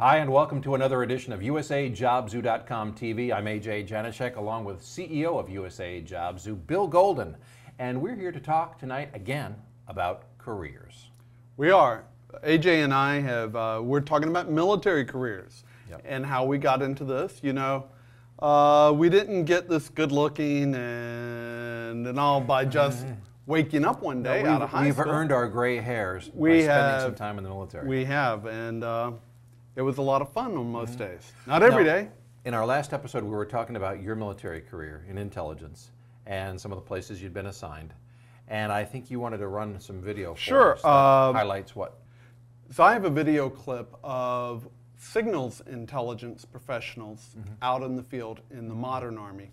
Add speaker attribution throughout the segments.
Speaker 1: Hi, and welcome to another edition of USAJobZoo.com TV. I'm AJ Janitschek, along with CEO of USA Job Zoo, Bill Golden. And we're here to talk tonight again about careers.
Speaker 2: We are. AJ and I have, we're talking about military careers and how we got into this. You know, we didn't get this good looking and all by just waking up one day out of high school.
Speaker 1: We've earned our gray hairs by spending some time in the military.
Speaker 2: We have, and it was a lot of fun on most days. Not every day.
Speaker 1: In our last episode, we were talking about your military career in intelligence and some of the places you'd been assigned. And I think you wanted to run some video for us that highlights what?
Speaker 2: So I have a video clip of signals intelligence professionals out in the field in the modern Army.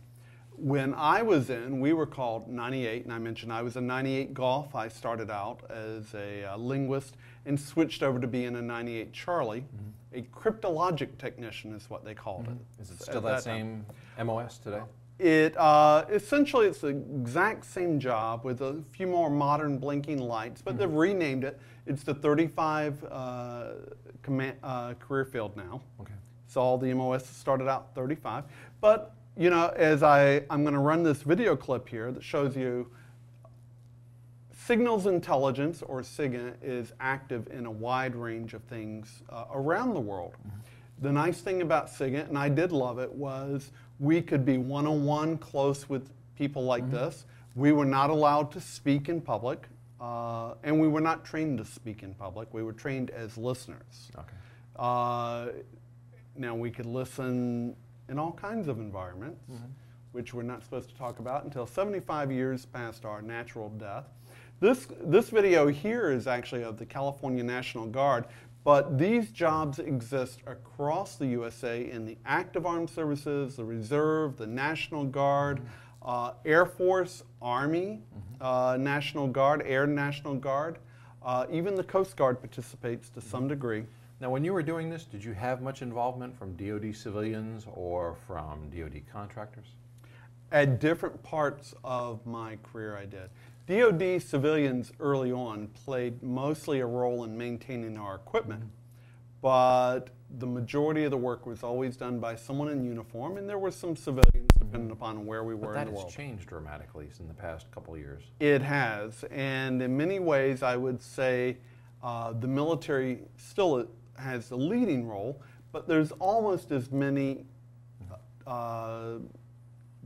Speaker 2: When I was in, we were called 98, and I mentioned I was a 98 Golf. I started out as a linguist and switched over to being a 98 Charlie. A cryptologic technician is what they called it.
Speaker 1: Is it still that same MOS today?
Speaker 2: It essentially it's the exact same job with a few more modern blinking lights, but they've renamed it. It's the 35 career field now. Okay. So all the MOS started out 35, but you know, as I'm going to run this video clip here that shows you signals intelligence, or SIGINT, is active in a wide range of things around the world. The nice thing about SIGINT, and I did love it, was we could be one-on-one close with people like this. We were not allowed to speak in public, and we were not trained to speak in public. We were trained as listeners. Okay. Now, we could listen in all kinds of environments, which we're not supposed to talk about until 75 years past our natural death. This video here is actually of the California National Guard, but these jobs exist across the USA in the active armed services, the Reserve, the National Guard, Air Force, Army, National Guard, Air National Guard, even the Coast Guard participates to some degree.
Speaker 1: Now, when you were doing this, did you have much involvement from DoD civilians or from DoD contractors?
Speaker 2: At different parts of my career, I did. DoD civilians early on played mostly a role in maintaining our equipment, but the majority of the work was always done by someone in uniform, and there were some civilians depending upon where we were in the world.
Speaker 1: That has changed dramatically in the past couple of years.
Speaker 2: It has, and in many ways, I would say the military still has the leading role, but there's almost as many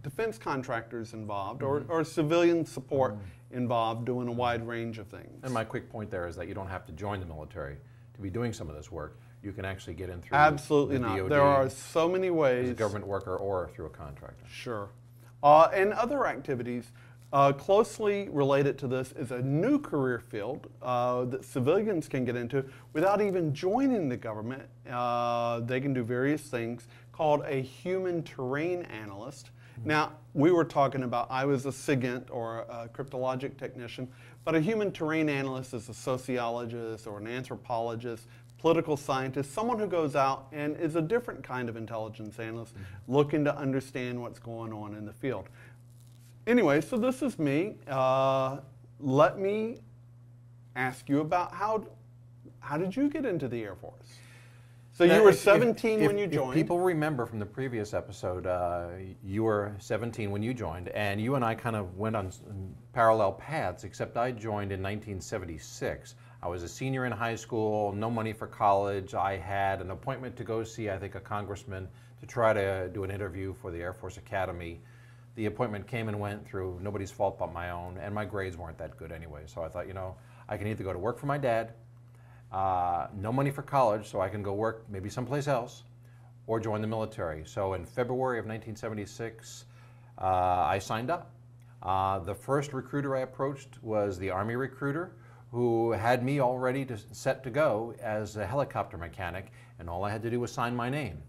Speaker 2: defense contractors involved or civilian support involved doing a wide range of things.
Speaker 1: And my quick point there is that you don't have to join the military to be doing some of this work. You can actually get in through
Speaker 2: Absolutely
Speaker 1: the
Speaker 2: not.
Speaker 1: DoD
Speaker 2: there are so many ways.
Speaker 1: As a government worker or through a contractor.
Speaker 2: Sure. And other activities closely related to this is a new career field that civilians can get into without even joining the government. They can do various things called a human terrain analyst. Now, we were talking about, I was a SIGINT or a cryptologic technician, but a human terrain analyst is a sociologist or an anthropologist, political scientist, someone who goes out and is a different kind of intelligence analyst looking to understand what's going on in the field. Anyway, so this is me. Let me ask you about how did you get into the Air Force? So you were 17 when you joined.
Speaker 1: If people remember from the previous episode, you were 17 when you joined, and you and I kind of went on parallel paths, except I joined in 1976. I was a senior in high school, no money for college. I had an appointment to go see, I think, a congressman to try to do an interview for the Air Force Academy. The appointment came and went through nobody's fault but my own, and my grades weren't that good anyway. So I thought, you know, I can either go to work for my dad, no money for college, so I can go work maybe someplace else, or join the military. So in February of 1976, I signed up. The first recruiter I approached was the Army recruiter, who had me already set to go as a helicopter mechanic, and all I had to do was sign my name.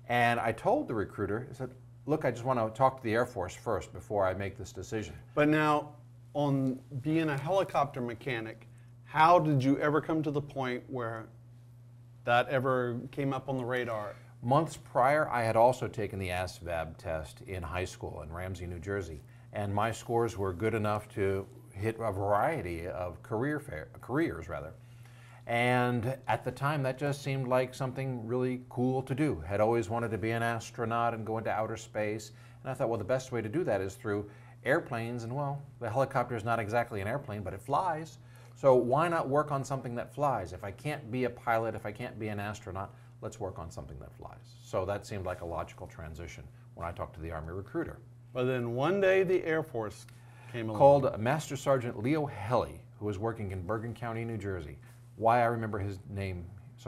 Speaker 1: And I told the recruiter, I said, look, I just want to talk to the Air Force first before I make this decision.
Speaker 2: But now, on being a helicopter mechanic, how did you ever come to the point where that ever came up on the radar?
Speaker 1: Months prior, I had also taken the ASVAB test in high school in Ramsey, New Jersey, and my scores were good enough to hit a variety of careers. And at the time, that just seemed like something really cool to do. Had always wanted to be an astronaut and go into outer space. And I thought, well, the best way to do that is through airplanes. And well, the helicopter is not exactly an airplane, but it flies. So why not work on something that flies? If I can't be a pilot, if I can't be an astronaut, let's work on something that flies. So that seemed like a logical transition when I talked to the Army recruiter.
Speaker 2: But then one day the Air Force came along.
Speaker 1: Called Master Sergeant Leo Helly, who was working in Bergen County, New Jersey. Why I remember his name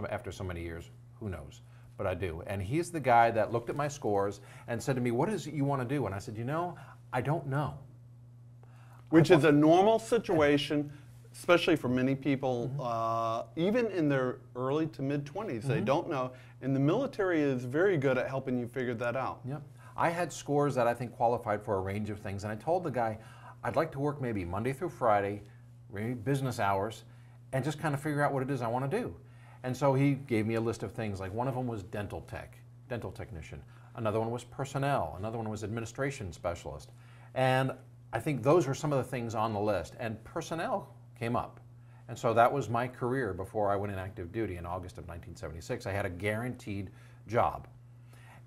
Speaker 1: after so many years, who knows? But I do. And he's the guy that looked at my scores and said to me, what is it you want to do? And I said, you know, I don't know.
Speaker 2: Which is a normal situation, especially for many people, even in their early to mid-20s. They don't know. And the military is very good at helping you figure that out.
Speaker 1: Yep. I had scores that I think qualified for a range of things. And I told the guy, I'd like to work maybe Monday through Friday, maybe business hours, and just kind of figure out what it is I want to do. And so he gave me a list of things, like one of them was dental technician. Another one was personnel. Another one was administration specialist. And I think those were some of the things on the list. And personnel came up. And so that was my career before I went in active duty in August of 1976. I had a guaranteed job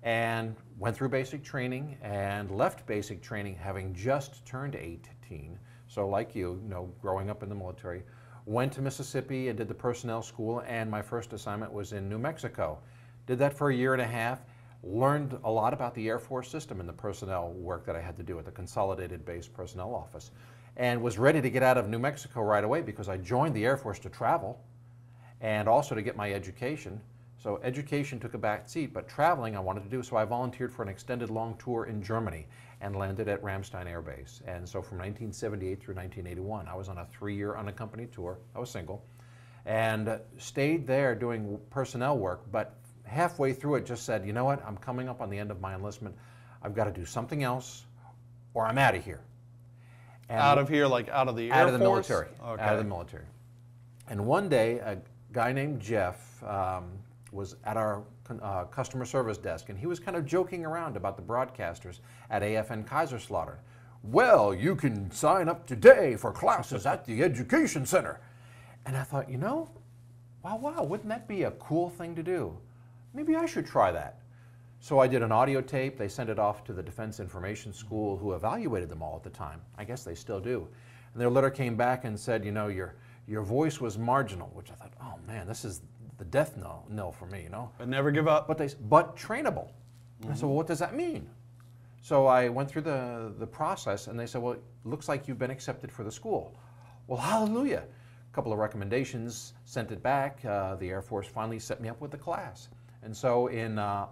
Speaker 1: and went through basic training and left basic training having just turned 18. So like you know, growing up in the military, went to Mississippi and did the personnel school, and my first assignment was in New Mexico. Did that for a year and a half, learned a lot about the Air Force system and the personnel work that I had to do at the Consolidated Base Personnel Office, and was ready to get out of New Mexico right away because I joined the Air Force to travel and also to get my education. So education took a back seat, but traveling I wanted to do, so I volunteered for an extended long tour in Germany and landed at Ramstein Air Base. And so from 1978 through 1981, I was on a 3-year unaccompanied tour. I was single, and stayed there doing personnel work, but halfway through it just said, you know what, I'm coming up on the end of my enlistment. I've got to do something else or I'm out of here. And
Speaker 2: out of here, like out of the Air Force?
Speaker 1: Out of the military,
Speaker 2: okay.
Speaker 1: Out of the military. And one day, a guy named Jeff was at our customer service desk, and he was kind of joking around about the broadcasters at AFN Kaiserslautern. Well, you can sign up today for classes at the Education Center. And I thought, you know, wow, wouldn't that be a cool thing to do? Maybe I should try that. So I did an audio tape. They sent it off to the Defense Information School, who evaluated them all at the time. I guess they still do. And their letter came back and said, you know, your voice was marginal, which I thought, oh man, this is the death knell for me, you know.
Speaker 2: But never give up.
Speaker 1: But trainable. And I said, well, what does that mean? So I went through the process, and they said, well, it looks like you've been accepted for the school. Well, hallelujah. A couple of recommendations, sent it back. The Air Force finally set me up with the class. And so in, I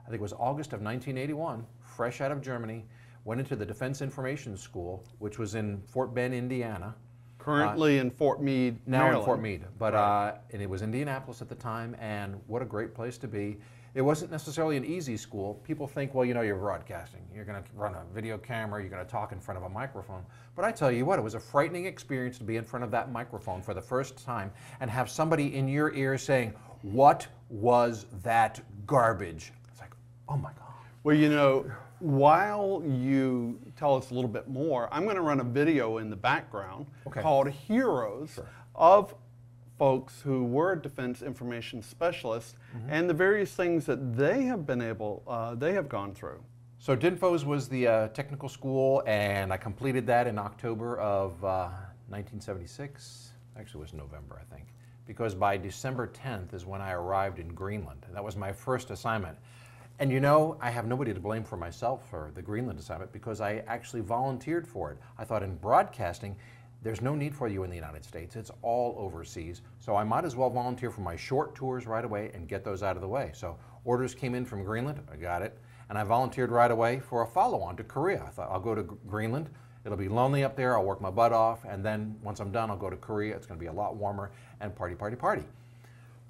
Speaker 1: think it was August of 1981, fresh out of Germany, went into the Defense Information School, which was in Fort Bend, Indiana.
Speaker 2: Currently in Fort Meade,
Speaker 1: now
Speaker 2: Maryland.
Speaker 1: in Fort Meade, but
Speaker 2: right.
Speaker 1: And it was Indianapolis at the time, and what a great place to be. It wasn't necessarily an easy school. People think, well, you know, you're broadcasting. You're going to run a video camera. You're going to talk in front of a microphone. But I tell you what, it was a frightening experience to be in front of that microphone for the first time and have somebody in your ear saying, what was that garbage? It's like, oh my God.
Speaker 2: Well, you know, while you tell us a little bit more, I'm going to run a video in the background called Heroes of folks who were defense information specialists and the various things that they have been they have gone through.
Speaker 1: So DINFOS was the technical school, and I completed that in October of 1976. Actually, it was November, I think, because by December 10th is when I arrived in Greenland. And that was my first assignment. And you know, I have nobody to blame for myself for the Greenland assignment because I actually volunteered for it. I thought in broadcasting, there's no need for you in the United States. It's all overseas. So I might as well volunteer for my short tours right away and get those out of the way. So orders came in from Greenland, I got it. And I volunteered right away for a follow-on to Korea. I thought, I'll go to Greenland. It'll be lonely up there. I'll work my butt off. And then once I'm done, I'll go to Korea. It's going to be a lot warmer and party, party, party.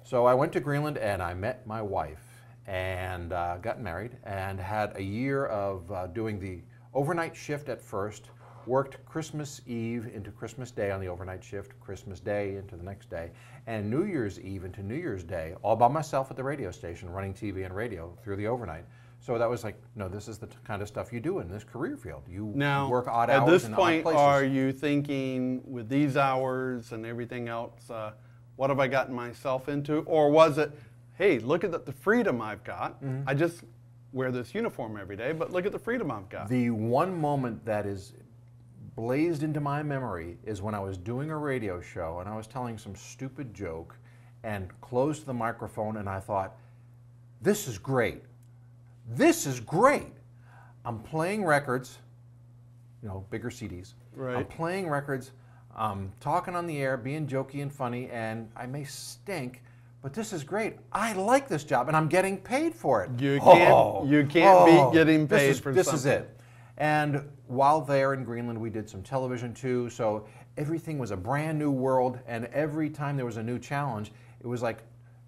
Speaker 1: So I went to Greenland and I met my wife and got married and had a year of doing the overnight shift at first, worked Christmas Eve into Christmas Day on the overnight shift, Christmas Day into the next day, and New Year's Eve into New Year's Day, all by myself at the radio station, running TV and radio through the overnight. So that was like, no, this is the kind of stuff you do in this career field. You work odd hours
Speaker 2: at this
Speaker 1: in
Speaker 2: point,
Speaker 1: odd places.
Speaker 2: are you thinking with these hours and everything else, what have I gotten myself into? Or was it, hey, look at the freedom I've got. I just wear this uniform every day, but look at the freedom I've got.
Speaker 1: The one moment that is blazed into my memory is when I was doing a radio show and I was telling some stupid joke and closed the microphone and I thought, this is great. This is great. I'm playing records, you know, bigger CDs.
Speaker 2: Right.
Speaker 1: I'm playing records, talking on the air, being jokey and funny, and I may stink, but this is great. I like this job, and I'm getting paid for it.
Speaker 2: You can't beat getting paid for something.
Speaker 1: This is it. And while there in Greenland, we did some television too, so everything was a brand new world, and every time there was a new challenge, it was like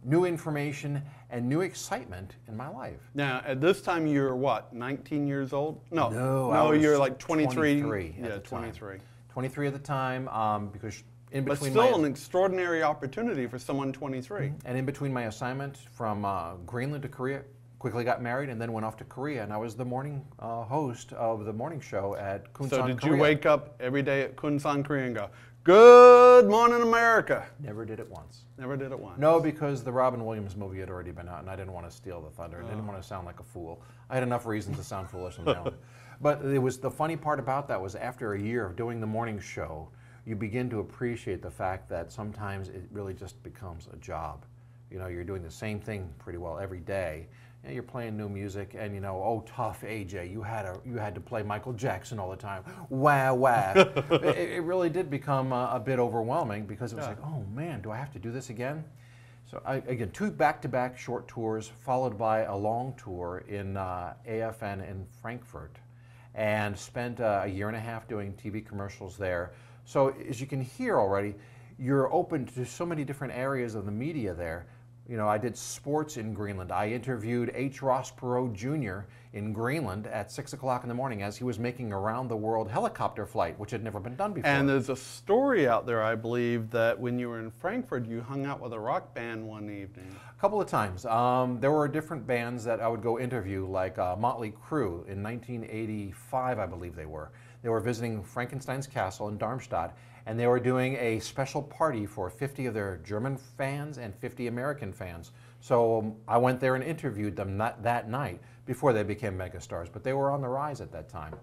Speaker 1: new information and new excitement in my life.
Speaker 2: Now, at this time, you were what, 19 years old? No,
Speaker 1: I was
Speaker 2: you're like 23.
Speaker 1: 23
Speaker 2: yeah,
Speaker 1: at the
Speaker 2: 23.
Speaker 1: Time. 23 at the time, because in
Speaker 2: But
Speaker 1: between
Speaker 2: still an extraordinary opportunity for someone 23.
Speaker 1: And in between my assignment from Greenland to Korea, quickly got married and then went off to Korea, and I was the morning host of the morning show at Kunsan,
Speaker 2: So did
Speaker 1: Korea.
Speaker 2: you wake up every day at Kunsan, Korea and go, good morning, America?
Speaker 1: Never did it once.
Speaker 2: Never did it once.
Speaker 1: No, because the Robin Williams movie had already been out, and I didn't want to steal the thunder. I didn't want to sound like a fool. I had enough reasons to sound foolish on my own. But it was the funny part about that was after a year of doing the morning show, you begin to appreciate the fact that sometimes it really just becomes a job. You know, you're doing the same thing pretty well every day. And you're playing new music, and you know, oh, tough AJ, you had to play Michael Jackson all the time. Wah wah. it really did become a bit overwhelming because it was like, oh man, do I have to do this again? So again, 2 back-to-back short tours followed by a long tour in AFN in Frankfurt, and spent a year and a half doing TV commercials there. So as you can hear already, you're open to so many different areas of the media there. You know, I did sports in Greenland. I interviewed H. Ross Perot Jr. in Greenland at 6 o'clock in the morning as he was making a round-the-world helicopter flight, which had never been done before.
Speaker 2: And there's a story out there, I believe, that when you were in Frankfurt, you hung out with a rock band one evening.
Speaker 1: A couple of times. There were different bands that I would go interview, like Motley Crue in 1985, I believe they were. They were visiting Frankenstein's Castle in Darmstadt, and they were doing a special party for 50 of their German fans and 50 American fans. So I went there and interviewed them that night before they became megastars, but they were on the rise at that time.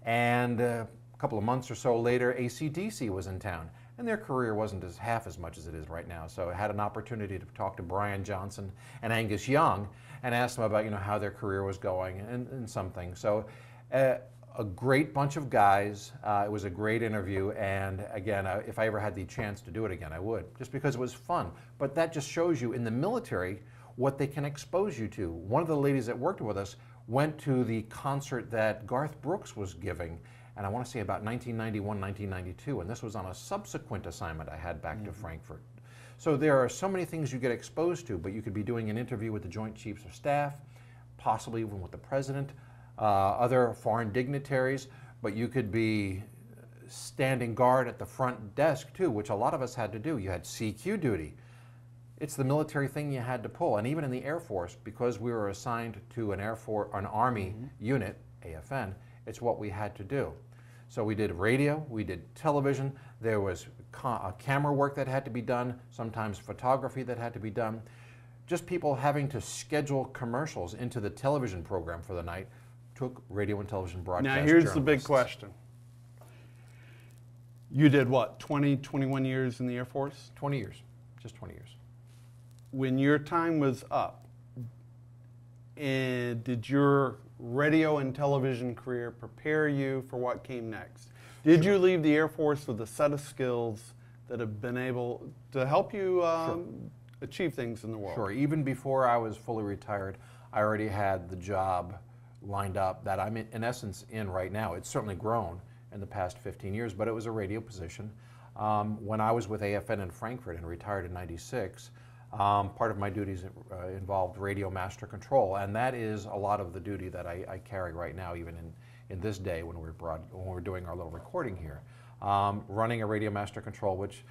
Speaker 1: And a couple of months or so later, AC/DC was in town, and their career wasn't half as much as it is right now. So I had an opportunity to talk to Brian Johnson and Angus Young and ask them about, you know, how their career was going and some things. So a great bunch of guys. It was a great interview, and again, if I ever had the chance to do it again, I would, just because it was fun. But that just shows you in the military what they can expose you to. One of the ladies that worked with us went to the concert that Garth Brooks was giving, and I want to say about 1991, 1992, and this was on a subsequent assignment I had back to Frankfurt. So there are so many things you get exposed to, but you could be doing an interview with the Joint Chiefs of Staff, possibly even with the President, other foreign dignitaries, but you could be standing guard at the front desk too, which a lot of us had to do. You had CQ duty. It's the military thing you had to pull, and even in the Air Force, because we were assigned to an Army unit, AFN, it's what we had to do. So we did radio, we did television, there was camera work that had to be done, sometimes photography that had to be done. Just people having to schedule commercials into the television program for the night took radio and television broadcast
Speaker 2: Now here's the big
Speaker 1: journalists.
Speaker 2: question. You did what, 20, 21 years in the Air Force?
Speaker 1: 20 years, just 20 years.
Speaker 2: When your time was up, and did your radio and television career prepare you for what came next? Did you leave the Air Force with a set of skills that have been able to help you achieve things in the world?
Speaker 1: Sure, even before I was fully retired, I already had the job lined up that I'm in essence in right now. It's certainly grown in the past 15 years, but it was a radio position. When I was with AFN in Frankfurt and retired in 96, part of my duties involved radio master control, and that is a lot of the duty that I carry right now, even in this day when we're doing our little recording here. Running a radio master control, which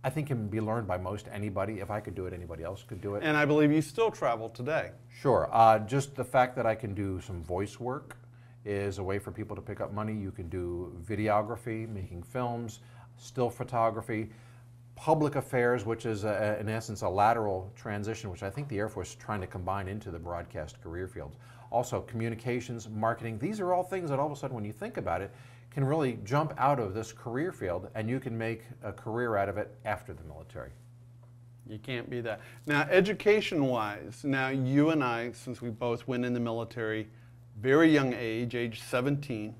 Speaker 1: I think can be learned by most anybody. If I could do it, anybody else could do it.
Speaker 2: And I believe you still travel today.
Speaker 1: Sure. Just the fact that I can do some voice work is a way for people to pick up money. You can do videography, making films, still photography, public affairs, which is in essence a lateral transition, which I think the Air Force is trying to combine into the broadcast career field. Also communications, marketing, these are all things that all of a sudden when you think about it can really jump out of this career field and you can make a career out of it after the military.
Speaker 2: You can't be that. Now, education-wise, now you and I, since we both went in the military, very young age 17,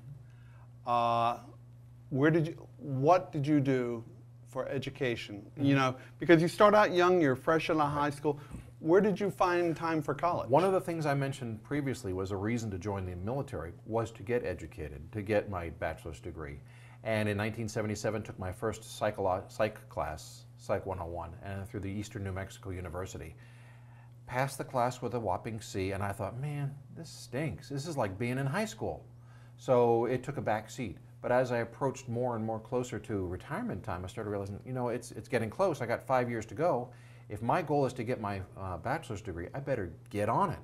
Speaker 2: what did you do for education? You know, because you start out young, you're fresh out of high school. Where did you find time for college?
Speaker 1: One of the things I mentioned previously was a reason to join the military was to get educated, to get my bachelor's degree. And in 1977, took my first psych class, Psych 101, and through the Eastern New Mexico University. Passed the class with a whopping C, and I thought, man, this stinks. This is like being in high school. So it took a back seat. But as I approached more and more closer to retirement time, I started realizing, you know, it's getting close. I got 5 years to go. If my goal is to get my bachelor's degree, I better get on it.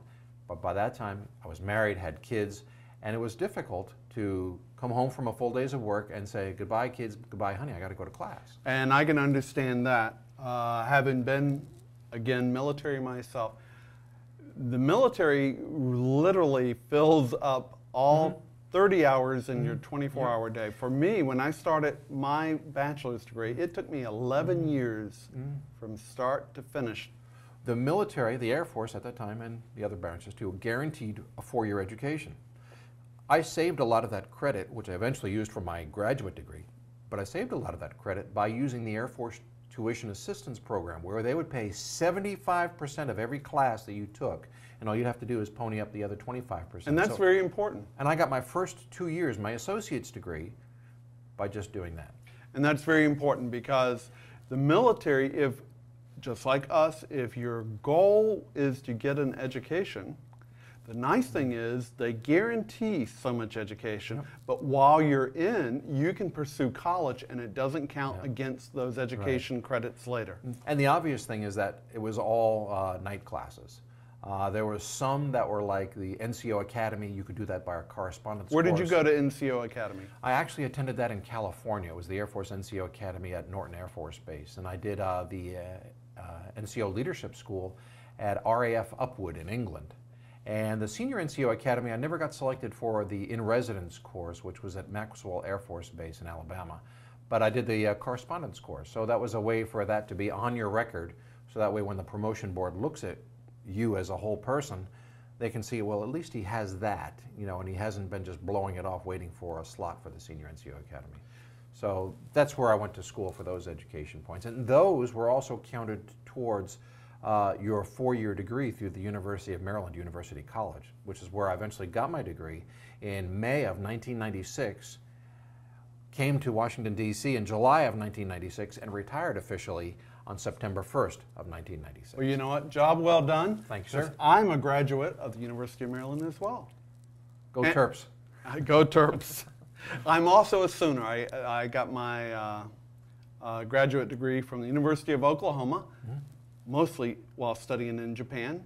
Speaker 1: But by that time, I was married, had kids, and it was difficult to come home from a full days of work and say, goodbye kids, goodbye honey, I got to go to class.
Speaker 2: And I can understand that. Having been, again, military myself, the military literally fills up all 30 hours in your 24-hour day. For me, when I started my bachelor's degree, it took me 11 years from start to finish.
Speaker 1: The military, the Air Force at that time, and the other branches too, guaranteed a 4-year education. I saved a lot of that credit, which I eventually used for my graduate degree, but I saved a lot of that credit by using the Air Force Tuition Assistance Program, where they would pay 75% of every class that you took, and all you'd have to do is pony up the other 25%.
Speaker 2: And that's very important.
Speaker 1: And I got my first 2 years, my associate's degree, by just doing that.
Speaker 2: And that's very important because the military, if just like us, if your goal is to get an education, the nice thing is they guarantee so much education, but while you're in, you can pursue college and it doesn't count against those education credits later.
Speaker 1: And the obvious thing is that it was all night classes. There were some that were like the NCO Academy. You could do that by our correspondence
Speaker 2: Where
Speaker 1: course.
Speaker 2: did you go to NCO Academy?
Speaker 1: I actually attended that in California. It was the Air Force NCO Academy at Norton Air Force Base. And I did the NCO Leadership School at RAF Upwood in England. And the Senior NCO Academy, I never got selected for the in-residence course, which was at Maxwell Air Force Base in Alabama. But I did the correspondence course. So that was a way for that to be on your record. So that way when the promotion board looks at you as a whole person, they can see, well, at least he has that, you know, and he hasn't been just blowing it off waiting for a slot for the Senior NCO Academy. So that's where I went to school for those education points. And those were also counted towards your 4-year degree through the University of Maryland University College, which is where I eventually got my degree in May of 1996, came to Washington, D.C. in July of 1996, and retired officially on September 1st of 1996.
Speaker 2: Well, you know what? Job well done.
Speaker 1: Thank you, sir.
Speaker 2: I'm a graduate of the University of Maryland as well.
Speaker 1: Go Terps.
Speaker 2: Go Terps. I'm also a Sooner. I got my graduate degree from the University of Oklahoma, mostly while studying in Japan.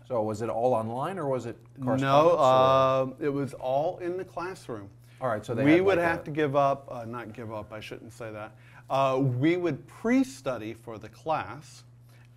Speaker 1: So was it all online or was it correspondence?
Speaker 2: No, it was all in the classroom.
Speaker 1: All right, so
Speaker 2: we would have to give up, not give up, I shouldn't say that. We would pre-study for the class,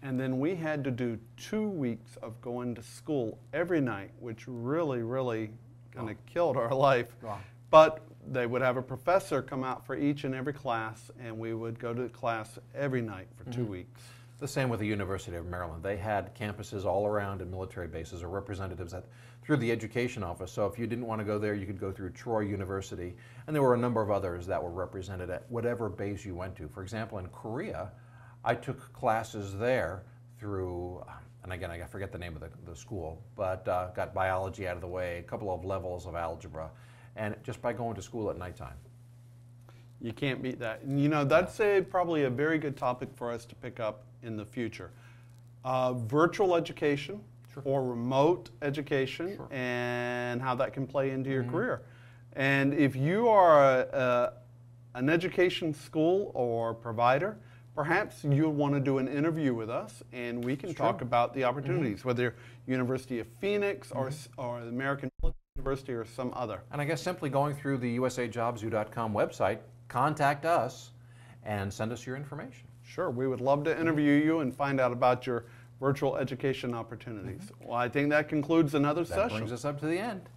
Speaker 2: and then we had to do 2 weeks of going to school every night, which really, really kind of killed our life.
Speaker 1: Wow.
Speaker 2: But they would have a professor come out for each and every class, and we would go to class every night for 2 weeks.
Speaker 1: The same with the University of Maryland. They had campuses all around and military bases or representatives through the education office. So if you didn't want to go there, you could go through Troy University. And there were a number of others that were represented at whatever base you went to. For example, in Korea, I took classes there through, and again, I forget the name of the school, but got biology out of the way, a couple of levels of algebra, and just by going to school at nighttime.
Speaker 2: You can't beat that. And you know, that's probably a very good topic for us to pick up in the future. Virtual education or remote education and how that can play into your career. And if you are an education school or provider, perhaps you'll want to do an interview with us and we can talk about the opportunities, whether University of Phoenix or the American University or some other.
Speaker 1: And I guess simply going through the usajobsu.com website, contact us and send us your information.
Speaker 2: Sure, we would love to interview you and find out about your virtual education opportunities. Well, I think that concludes another session.
Speaker 1: That brings us up to the end.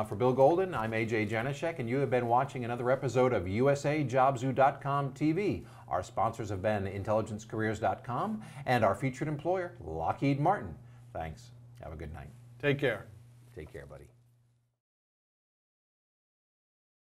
Speaker 1: For Bill Golden, I'm AJ Janitschek, and you have been watching another episode of USAJobsU.com TV. Our sponsors have been IntelligenceCareers.com and our featured employer, Lockheed Martin. Thanks. Have a good night.
Speaker 2: Take care.
Speaker 1: Take care, buddy.